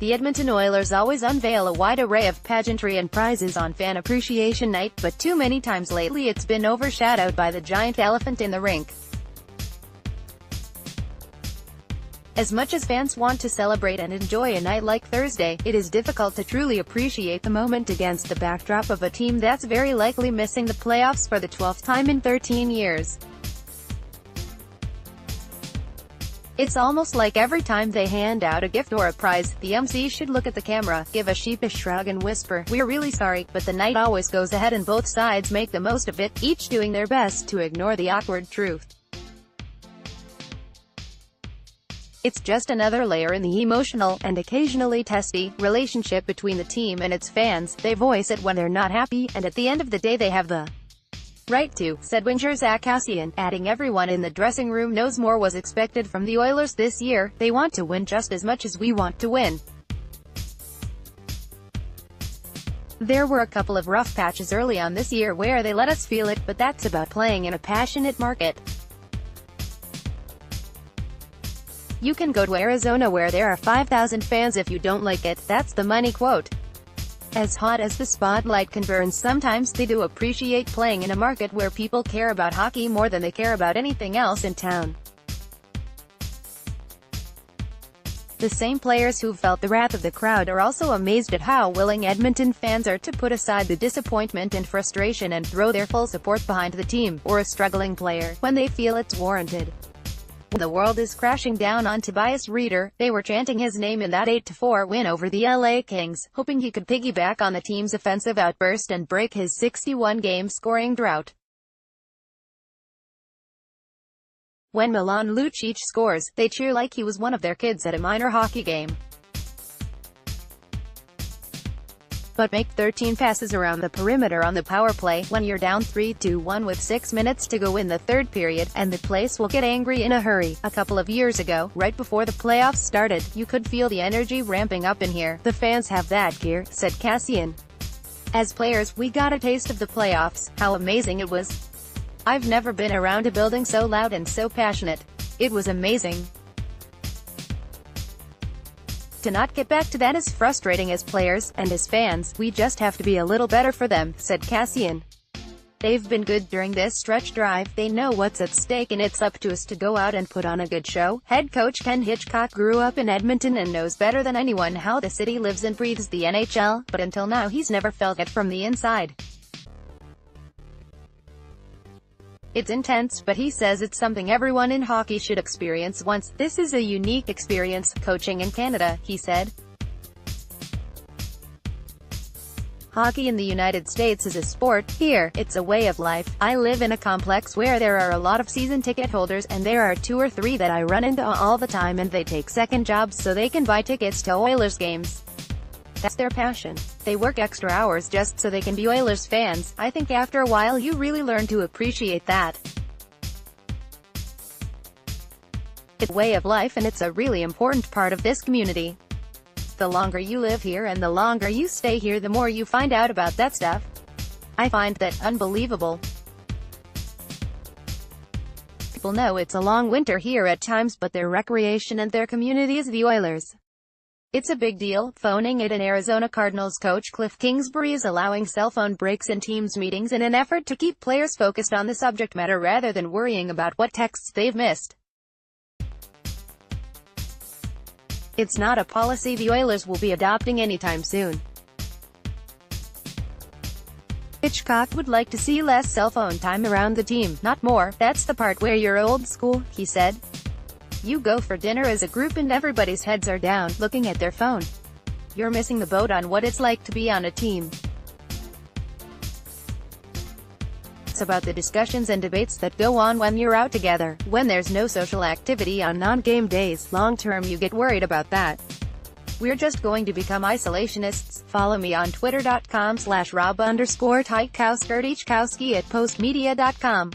The Edmonton Oilers always unveil a wide array of pageantry and prizes on Fan Appreciation Night, but too many times lately it's been overshadowed by the giant elephant in the rink. As much as fans want to celebrate and enjoy a night like Thursday, it is difficult to truly appreciate the moment against the backdrop of a team that's very likely missing the playoffs for the 12th time in 13 years. It's almost like every time they hand out a gift or a prize, the MC should look at the camera, give a sheepish shrug and whisper, "We're really sorry," but the night always goes ahead and both sides make the most of it, each doing their best to ignore the awkward truth. It's just another layer in the emotional, and occasionally testy, relationship between the team and its fans. They voice it when they're not happy, and at the end of the day they have the right to, said winger Zach Kassian, adding everyone in the dressing room knows more was expected from the Oilers this year. They want to win just as much as we want to win. There were a couple of rough patches early on this year where they let us feel it, but that's about playing in a passionate market. You can go to Arizona where there are 5,000 fans if you don't like it, that's the money quote. As hot as the spotlight can burn, sometimes they do appreciate playing in a market where people care about hockey more than they care about anything else in town. The same players who felt the wrath of the crowd are also amazed at how willing Edmonton fans are to put aside the disappointment and frustration and throw their full support behind the team, or a struggling player, when they feel it's warranted. When the world is crashing down on Tobias Rieder, they were chanting his name in that 8-4 win over the LA Kings, hoping he could piggyback on the team's offensive outburst and break his 61-game scoring drought. When Milan Lucic scores, they cheer like he was one of their kids at a minor hockey game. But make 13 passes around the perimeter on the power play, when you're down 3-1 with 6 minutes to go in the third period, and the place will get angry in a hurry. A couple of years ago, right before the playoffs started, you could feel the energy ramping up in here. The fans have that gear, said Kassian. As players, we got a taste of the playoffs, how amazing it was. I've never been around a building so loud and so passionate. It was amazing. To not get back to that is frustrating as players, and as fans, we just have to be a little better for them, said Kassian. They've been good during this stretch drive, they know what's at stake and it's up to us to go out and put on a good show. Head coach Ken Hitchcock grew up in Edmonton and knows better than anyone how the city lives and breathes the NHL, but until now he's never felt it from the inside. It's intense, but he says it's something everyone in hockey should experience once. This is a unique experience, coaching in Canada, he said. Hockey in the United States is a sport. Here, it's a way of life. I live in a complex where there are a lot of season ticket holders, and there are 2 or 3 that I run into all the time, and they take second jobs so they can buy tickets to Oilers games. That's their passion. They work extra hours just so they can be Oilers fans. I think after a while you really learn to appreciate that. It's a way of life and it's a really important part of this community. The longer you live here and the longer you stay here, the more you find out about that stuff. I find that unbelievable. People know it's a long winter here at times, but their recreation and their community is the Oilers. It's a big deal. Phoning it in Arizona Cardinals coach Cliff Kingsbury is allowing cell phone breaks in teams meetings in an effort to keep players focused on the subject matter rather than worrying about what texts they've missed. It's not a policy the Oilers will be adopting anytime soon. Hitchcock would like to see less cell phone time around the team, not more. That's the part where you're old school, he said. You go for dinner as a group and everybody's heads are down, looking at their phone. You're missing the boat on what it's like to be on a team. It's about the discussions and debates that go on when you're out together. When there's no social activity on non-game days, long term you get worried about that. We're just going to become isolationists. Follow me on twitter.com/rob_tykowski at postmedia.com.